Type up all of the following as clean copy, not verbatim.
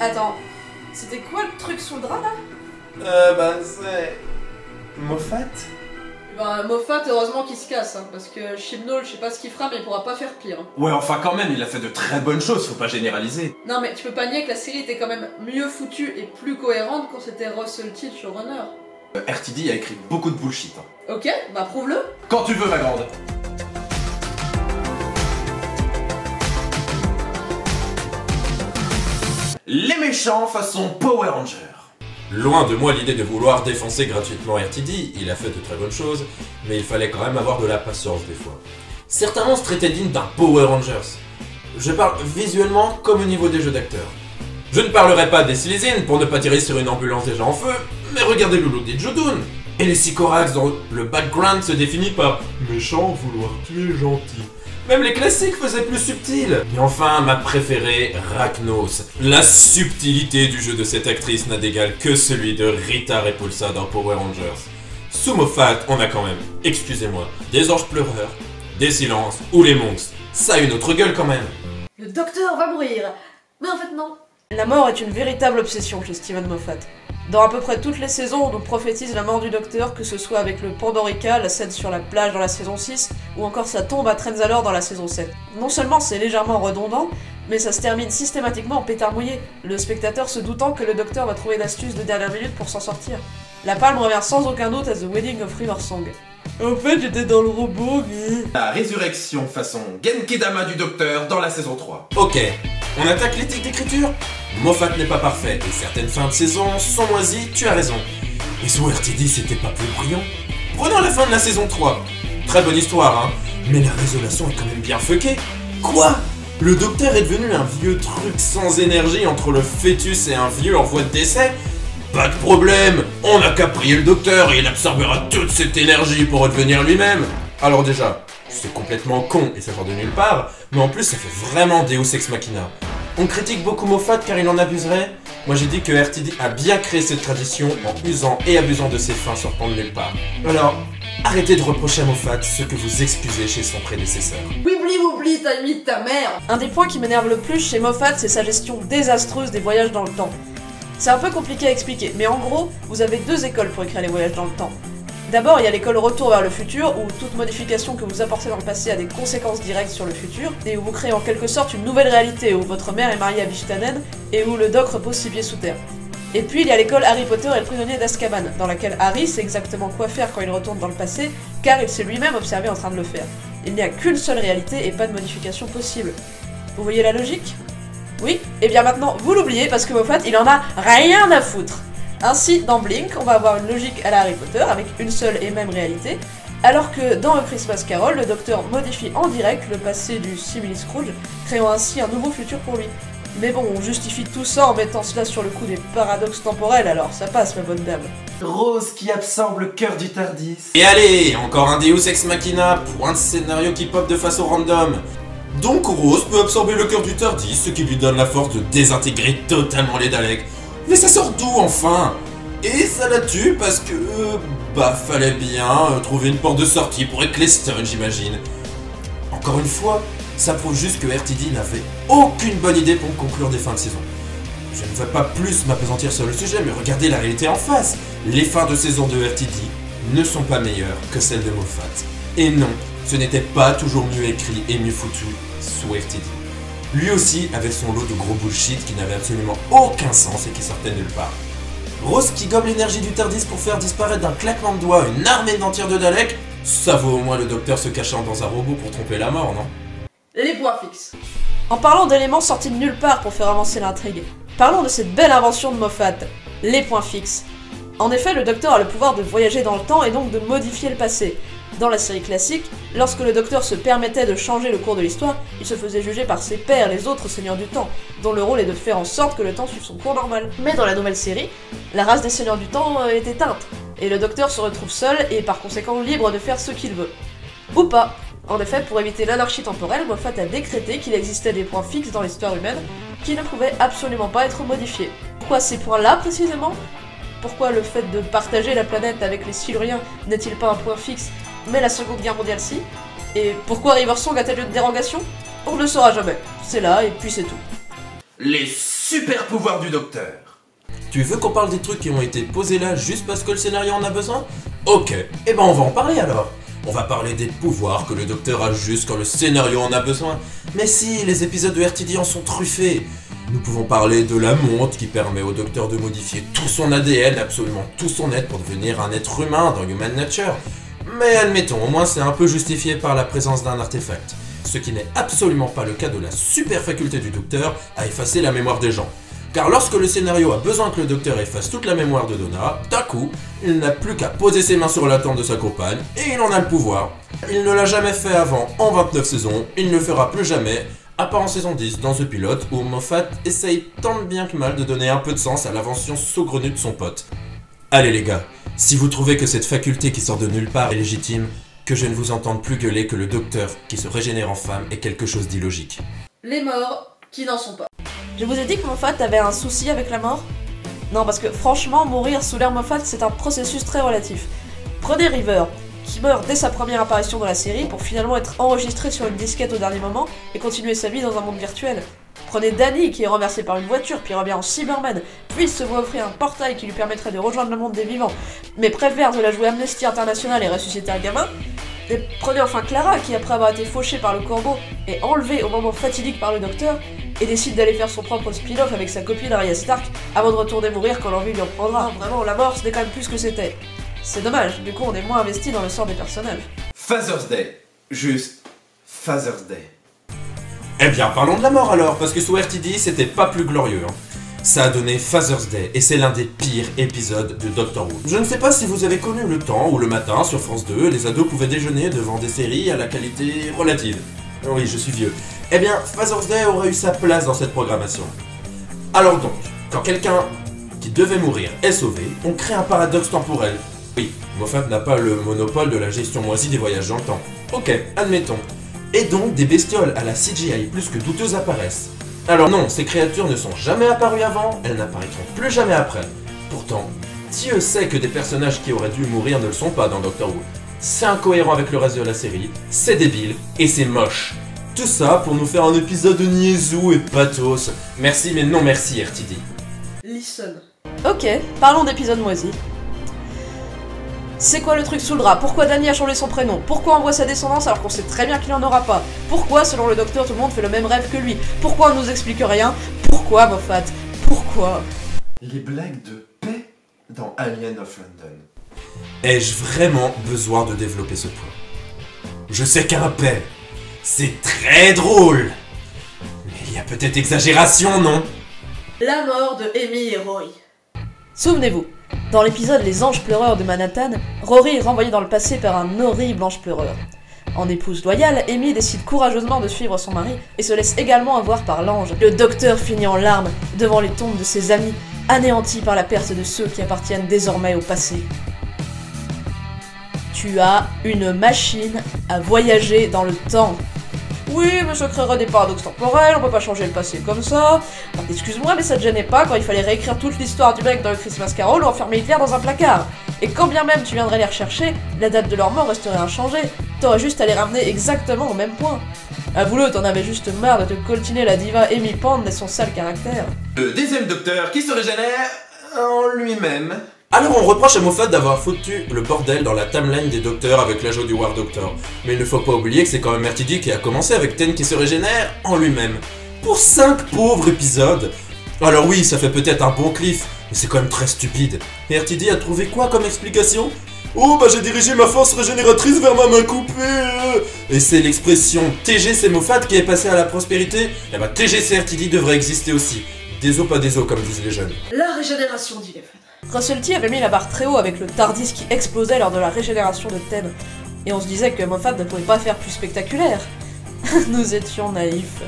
Attends, c'était quoi le truc sous le drap là? Bah c'est... Moffat? Ben Moffat, heureusement qu'il se casse, hein, parce que Chibnall, je sais pas ce qu'il fera, mais il pourra pas faire pire. Hein. Ouais, enfin quand même, il a fait de très bonnes choses, faut pas généraliser. Non mais tu peux pas nier que la série était quand même mieux foutue et plus cohérente quand c'était Russell T showrunner. RTD a écrit beaucoup de bullshit. Hein. Ok, bah prouve-le. Quand tu veux, ma grande. Les méchants façon Power Ranger. Loin de moi l'idée de vouloir défoncer gratuitement RTD, il a fait de très bonnes choses, mais il fallait quand même avoir de la patience des fois. Certains monstres étaient dignes d'un Power Rangers. Je parle visuellement comme au niveau des jeux d'acteurs. Je ne parlerai pas des Silizines pour ne pas tirer sur une ambulance déjà en feu, mais regardez le look des Jodun. Et les Sycorax dont le background se définit par méchant vouloir tuer gentil. Même les classiques faisaient plus subtil. Et enfin, ma préférée, Ragnos. La subtilité du jeu de cette actrice n'a d'égal que celui de Rita Repulsa dans Power Rangers. Sous Moffat, on a quand même, excusez-moi, des anges pleureurs, des silences ou les monstres. Ça a une autre gueule quand même. Le docteur va mourir. Mais en fait non. La mort est une véritable obsession chez Steven Moffat. Dans à peu près toutes les saisons, on nous prophétise la mort du docteur, que ce soit avec le Pandorica, la scène sur la plage dans la saison 6, ou encore sa tombe à Trenzalore dans la saison 7. Non seulement c'est légèrement redondant, mais ça se termine systématiquement en pétard mouillé, le spectateur se doutant que le docteur va trouver l'astuce de dernière minute pour s'en sortir. La palme revient sans aucun doute à The Wedding of River Song. En fait, j'étais dans le robot, mais... La résurrection façon Genki-dama du docteur dans la saison 3. Ok, on attaque l'éthique d'écriture. Moffat n'est pas parfait, et certaines fins de saison sont moisies, tu as raison. Mais sous RTD, c'était pas plus brillant. Prenons la fin de la saison 3. Très bonne histoire, hein, mais la résolution est quand même bien fuckée. Quoi? Le docteur est devenu un vieux truc sans énergie entre le fœtus et un vieux en voie de décès? Pas de problème, on n'a qu'à prier le docteur et il absorbera toute cette énergie pour redevenir lui-même. Alors déjà, c'est complètement con et ça sort de nulle part, mais en plus ça fait vraiment Deus Ex Machina. On critique beaucoup Moffat car il en abuserait. Moi j'ai dit que RTD a bien créé cette tradition en usant et abusant de ses fins sortant de nulle part. Alors, arrêtez de reprocher à Moffat ce que vous excusez chez son prédécesseur. Oublie, t'as mis ta mère. Un des points qui m'énerve le plus chez Moffat, c'est sa gestion désastreuse des voyages dans le temps. C'est un peu compliqué à expliquer, mais en gros, vous avez deux écoles pour écrire les voyages dans le temps. D'abord, il y a l'école Retour vers le futur, où toute modification que vous apportez dans le passé a des conséquences directes sur le futur, et où vous créez en quelque sorte une nouvelle réalité, où votre mère est mariée à Vishtanen, et où le doc repose ses pieds sous terre. Et puis il y a l'école Harry Potter et le prisonnier d'Azkaban, dans laquelle Harry sait exactement quoi faire quand il retourne dans le passé, car il s'est lui-même observé en train de le faire. Il n'y a qu'une seule réalité et pas de modification possible. Vous voyez la logique? Oui, et bien maintenant vous l'oubliez parce que Moffat il en a rien à foutre. Ainsi, dans Blink, on va avoir une logique à la Harry Potter avec une seule et même réalité, alors que dans A Christmas Carol, le docteur modifie en direct le passé du simili Scrooge, créant ainsi un nouveau futur pour lui. Mais bon, on justifie tout ça en mettant cela sur le coup des paradoxes temporels, alors ça passe ma bonne dame. Rose qui absorbe le cœur du Tardis. Et allez, encore un Deus Ex Machina, point de scénario qui pop de façon random. Donc Rose peut absorber le cœur du Tardis, ce qui lui donne la force de désintégrer totalement les Daleks. Mais ça sort d'où enfin? Et ça la tue parce que... fallait bien trouver une porte de sortie pour Eccleston, j'imagine. Encore une fois, ça prouve juste que RTD n'avait aucune bonne idée pour conclure des fins de saison. Je ne veux pas plus m'appesantir sur le sujet, mais regardez la réalité en face. Les fins de saison de RTD ne sont pas meilleures que celles de Moffat. Et non, ce n'était pas toujours mieux écrit et mieux foutu sous RTD. Lui aussi avait son lot de gros bullshit qui n'avait absolument aucun sens et qui sortait nulle part. Rose qui gomme l'énergie du Tardis pour faire disparaître d'un claquement de doigts une armée entière de Daleks, ça vaut au moins le docteur se cachant dans un robot pour tromper la mort, non? Les points fixes. En parlant d'éléments sortis de nulle part pour faire avancer l'intrigue, parlons de cette belle invention de Moffat, les points fixes. En effet, le docteur a le pouvoir de voyager dans le temps et donc de modifier le passé. Dans la série classique, lorsque le docteur se permettait de changer le cours de l'histoire, il se faisait juger par ses pairs, les autres seigneurs du temps, dont le rôle est de faire en sorte que le temps suive son cours normal. Mais dans la nouvelle série, la race des seigneurs du temps est éteinte, et le docteur se retrouve seul et par conséquent libre de faire ce qu'il veut. Ou pas. En effet, pour éviter l'anarchie temporelle, Moffat a décrété qu'il existait des points fixes dans l'histoire humaine qui ne pouvaient absolument pas être modifiés. Pourquoi ces points-là précisément? Pourquoi le fait de partager la planète avec les Siluriens n'est-il pas un point fixe, mais la Seconde Guerre mondiale si? Et pourquoi River Song a-t-elle lieu de dérogation? On ne le saura jamais. C'est là et puis c'est tout. Les super pouvoir du docteur. Tu veux qu'on parle des trucs qui ont été posés là juste parce que le scénario en a besoin? Ok, et ben on va en parler alors. On va parler des pouvoirs que le docteur a juste quand le scénario en a besoin. Mais si, les épisodes de RTD en sont truffés. Nous pouvons parler de la montre qui permet au docteur de modifier tout son ADN, absolument tout son être pour devenir un être humain dans Human Nature. Mais admettons, au moins c'est un peu justifié par la présence d'un artefact. Ce qui n'est absolument pas le cas de la super faculté du docteur à effacer la mémoire des gens. Car lorsque le scénario a besoin que le docteur efface toute la mémoire de Donna, d'un coup, il n'a plus qu'à poser ses mains sur la tempe de sa compagne et il en a le pouvoir. Il ne l'a jamais fait avant en 29 saisons, il ne le fera plus jamais, à part en saison 10 dans The Pilot où Moffat essaye tant bien que mal de donner un peu de sens à l'invention saugrenue de son pote. Allez les gars, si vous trouvez que cette faculté qui sort de nulle part est légitime, que je ne vous entende plus gueuler que le docteur qui se régénère en femme est quelque chose d'illogique. Les morts qui n'en sont pas. Je vous ai dit que Moffat avait un souci avec la mort? Non, parce que franchement, mourir sous l'ère Moffat, c'est un processus très relatif. Prenez River, qui meurt dès sa première apparition dans la série pour finalement être enregistré sur une disquette au dernier moment et continuer sa vie dans un monde virtuel. Prenez Danny, qui est renversé par une voiture, puis revient en Cyberman, puis se voit offrir un portail qui lui permettrait de rejoindre le monde des vivants, mais préfère de la jouer Amnesty International et ressusciter un gamin. Et prenez enfin Clara, qui après avoir été fauchée par le corbeau et enlevée au moment fatidique par le docteur, et décide d'aller faire son propre spin-off avec sa copine Arya Stark avant de retourner mourir quand l'envie lui en prendra. Non, vraiment, la mort, ce n'est quand même plus ce que c'était. C'est dommage, du coup on est moins investi dans le sort des personnages. Father's Day. Juste Father's Day. Eh bien, parlons de la mort alors, parce que sous RTD, c'était pas plus glorieux. Ça a donné Father's Day, et c'est l'un des pires épisodes de Doctor Who. Je ne sais pas si vous avez connu le temps où le matin, sur France 2, les ados pouvaient déjeuner devant des séries à la qualité relative. Oui, je suis vieux. Eh bien, Father's Day aurait eu sa place dans cette programmation. Alors donc, quand quelqu'un qui devait mourir est sauvé, on crée un paradoxe temporel. Oui, Moffat n'a pas le monopole de la gestion moisie des voyages dans le temps. Ok, admettons. Et donc, des bestioles à la CGI plus que douteuses apparaissent. Alors non, ces créatures ne sont jamais apparues avant, elles n'apparaîtront plus jamais après. Pourtant, Dieu sait que des personnages qui auraient dû mourir ne le sont pas dans Doctor Who. C'est incohérent avec le reste de la série, c'est débile, et c'est moche. Tout ça pour nous faire un épisode niaisou et pathos. Merci mais non merci RTD. Listen. Ok, parlons d'épisode moisi. C'est quoi le truc sous le drap? Pourquoi Danny a changé son prénom? Pourquoi on voit sa descendance alors qu'on sait très bien qu'il en aura pas? Pourquoi, selon le docteur, tout le monde fait le même rêve que lui? Pourquoi on nous explique rien? Pourquoi, Moffat? Pourquoi? Les blagues de paix dans Alien of London. Ai-je vraiment besoin de développer ce point? Je sais qu'un paix, c'est très drôle. Mais il y a peut-être exagération, non? La mort de Amy et Rory. Souvenez-vous, dans l'épisode Les Anges Pleureurs de Manhattan, Rory est renvoyée dans le passé par un horrible ange pleureur. En épouse loyale, Amy décide courageusement de suivre son mari et se laisse également avoir par l'ange. Le docteur finit en larmes devant les tombes de ses amis, anéantis par la perte de ceux qui appartiennent désormais au passé. Tu as une machine à voyager dans le temps. Oui, mais ça créerait des paradoxes temporels, on peut pas changer le passé comme ça. Excuse-moi, mais ça te gênait pas quand il fallait réécrire toute l'histoire du mec dans le Christmas Carol ou enfermer Hitler dans un placard. Et quand bien même tu viendrais les rechercher, la date de leur mort resterait inchangée. T'aurais juste à les ramener exactement au même point. Avoue-le, t'en avais juste marre de te coltiner la diva Amy Pond et son sale caractère. Le deuxième docteur qui se régénère en lui-même. Alors on reproche à Moffat d'avoir foutu le bordel dans la timeline des docteurs avec l'ajout du War Doctor. Mais il ne faut pas oublier que c'est quand même RTD qui a commencé avec Ten qui se régénère en lui-même. Pour 5 pauvres épisodes. Alors oui, ça fait peut-être un bon cliff, mais c'est quand même très stupide. Et RTD a trouvé quoi comme explication? Oh bah j'ai dirigé ma force régénératrice vers ma main coupée. Et c'est l'expression TGC Moffat qui est passée à la prospérité. Et bah TGC RTD devrait exister aussi. Déso pas déso comme disent les jeunes. La régénération d'Eleven. Russell T avait mis la barre très haut avec le TARDIS qui explosait lors de la régénération de Ten. Et on se disait que Moffat ne pouvait pas faire plus spectaculaire. Nous étions naïfs.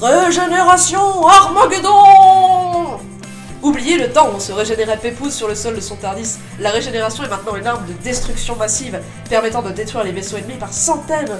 Régénération Armageddon! Oubliez le temps où on se régénérait pépouze sur le sol de son TARDIS. La régénération est maintenant une arme de destruction massive, permettant de détruire les vaisseaux ennemis par centaines.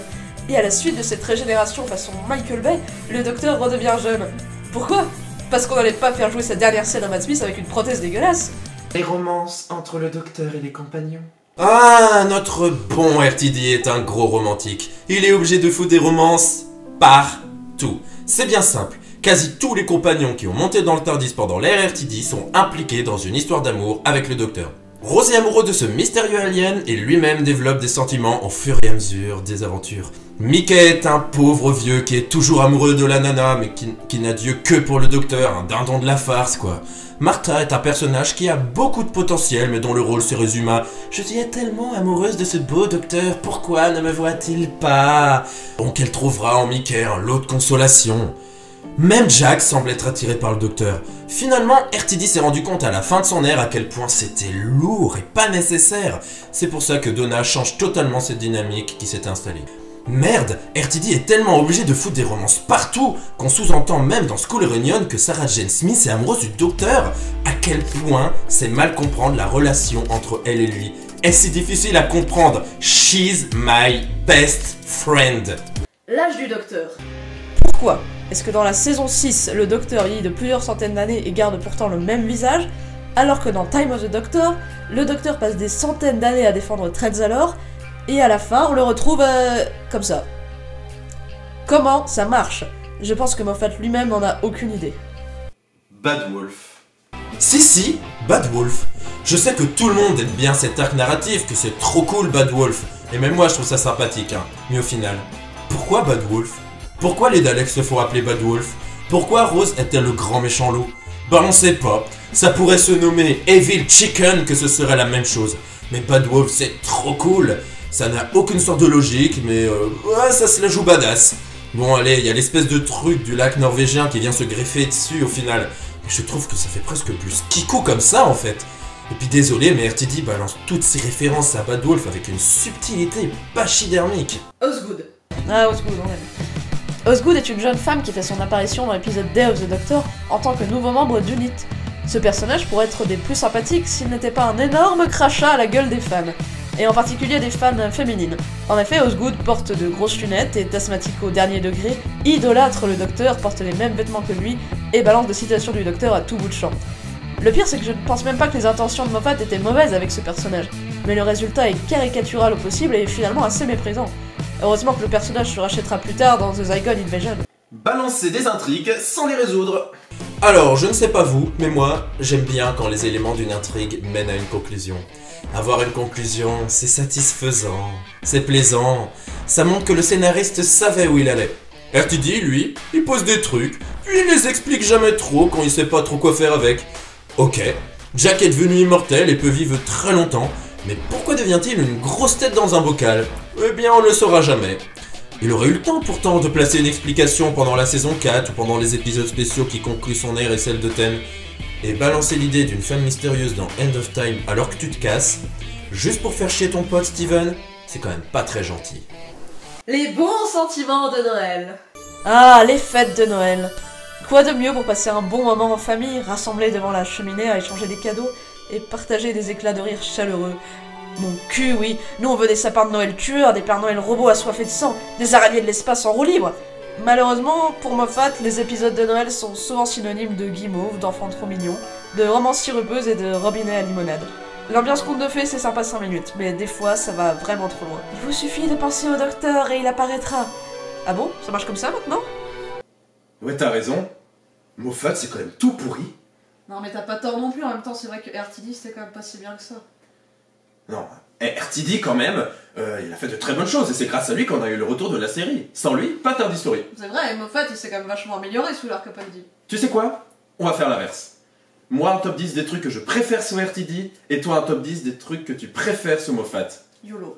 Et à la suite de cette régénération façon Michael Bay, le docteur redevient jeune. Pourquoi? Parce qu'on n'allait pas faire jouer sa dernière scène à Matt Smith avec une prothèse dégueulasse. Les romances entre le docteur et les compagnons. Ah, notre bon RTD est un gros romantique. Il est obligé de foutre des romances partout. C'est bien simple. Quasi tous les compagnons qui ont monté dans le TARDIS pendant l'ère RTD sont impliqués dans une histoire d'amour avec le Docteur. Rose est amoureux de ce mystérieux alien et lui-même développe des sentiments au fur et à mesure des aventures. Mickey est un pauvre vieux qui est toujours amoureux de la nana mais qui n'a Dieu que pour le Docteur, un dindon de la farce quoi. Martha est un personnage qui a beaucoup de potentiel mais dont le rôle se résume à « Je suis tellement amoureuse de ce beau Docteur, pourquoi ne me voit-il pas ?» Donc elle trouvera en Mickey un lot de consolation. Même Jack semble être attiré par le Docteur. Finalement, RTD s'est rendu compte à la fin de son ère à quel point c'était lourd et pas nécessaire. C'est pour ça que Donna change totalement cette dynamique qui s'est installée. Merde, RTD est tellement obligé de foutre des romances partout qu'on sous-entend même dans School Reunion que Sarah Jane Smith est amoureuse du Docteur. À quel point c'est mal comprendre la relation entre elle et lui. Est-ce si difficile à comprendre? She's my best friend. L'âge du Docteur. Pourquoi est-ce que dans la saison 6, le Docteur vieillit de plusieurs centaines d'années et garde pourtant le même visage, alors que dans Time of the Doctor, le Docteur passe des centaines d'années à défendre Trenzalore, et à la fin, on le retrouve comme ça. Comment ça marche? Je pense que Moffat lui-même n'en a aucune idée. Bad Wolf. Si, Bad Wolf. Je sais que tout le monde aime bien cet arc narratif, que c'est trop cool Bad Wolf, et même moi je trouve ça sympathique, hein. Mais au final, pourquoi Bad Wolf? Pourquoi les Daleks se font appeler Bad Wolf? Pourquoi Rose est-elle le grand méchant loup? Bah on sait pas, ça pourrait se nommer Evil Chicken que ce serait la même chose. Mais Bad Wolf c'est trop cool, ça n'a aucune sorte de logique, mais ouais, ça se la joue badass. Bon allez, il y a l'espèce de truc du lac norvégien qui vient se greffer dessus au final. Je trouve que ça fait presque plus Kikou comme ça en fait. Et puis désolé, mais RTD balance toutes ses références à Bad Wolf avec une subtilité pachydermique. Osgood. Ah, Osgood, on aime. Osgood est une jeune femme qui fait son apparition dans l'épisode Day of the Doctor en tant que nouveau membre d'UNIT. Ce personnage pourrait être des plus sympathiques s'il n'était pas un énorme crachat à la gueule des fans, et en particulier des fans féminines. En effet, Osgood porte de grosses lunettes, est asthmatique au dernier degré, idolâtre le Docteur, porte les mêmes vêtements que lui, et balance des citations du Docteur à tout bout de champ. Le pire, c'est que je ne pense même pas que les intentions de Moffat étaient mauvaises avec ce personnage, mais le résultat est caricatural au possible et finalement assez méprisant. Heureusement que le personnage se rachètera plus tard dans The Zygon Invasion. Balancer des intrigues sans les résoudre. Alors, je ne sais pas vous, mais moi, j'aime bien quand les éléments d'une intrigue mènent à une conclusion. Avoir une conclusion, c'est satisfaisant, c'est plaisant, ça montre que le scénariste savait où il allait. RTD, lui, il pose des trucs, puis il les explique jamais trop quand il sait pas trop quoi faire avec. Ok, Jack est devenu immortel et peut vivre très longtemps, mais pourquoi devient-il une grosse tête dans un bocal? Eh bien, on ne le saura jamais. Il aurait eu le temps pourtant de placer une explication pendant la saison 4 ou pendant les épisodes spéciaux qui concluent son ère et celle de Ten. Et balancer l'idée d'une femme mystérieuse dans End of Time alors que tu te casses, juste pour faire chier ton pote Steven, c'est quand même pas très gentil. Les bons sentiments de Noël. Ah, les fêtes de Noël. Quoi de mieux pour passer un bon moment en famille, rassemblés devant la cheminée à échanger des cadeaux et partager des éclats de rire chaleureux. Mon cul, oui. Nous, on veut des sapins de Noël tueurs, des Pères Noël robots assoiffés de sang, des araignées de l'espace en roue libre. Malheureusement, pour Moffat, les épisodes de Noël sont souvent synonymes de guimauve, d'enfants trop mignons, de romances sirupeuses et de robinets à limonade. L'ambiance conte de fées, c'est sympa 5 minutes, mais des fois, ça va vraiment trop loin. Il vous suffit de penser au Docteur et il apparaîtra. Ah bon? Ça marche comme ça maintenant? Ouais, t'as raison. Moffat, c'est quand même tout pourri. Non, mais t'as pas tort non plus, en même temps, c'est vrai que RTD, c'était quand même pas si bien que ça. Non, RTD quand même, il a fait de très bonnes choses et c'est grâce à lui qu'on a eu le retour de la série. Sans lui, pas TARDIS Story. C'est vrai, et Moffat, il s'est quand même vachement amélioré sous l'arc Capaldi. Tu sais quoi? On va faire l'inverse. Moi, un top 10 des trucs que je préfère sous RTD, et toi, un top 10 des trucs que tu préfères sous Moffat. YOLO.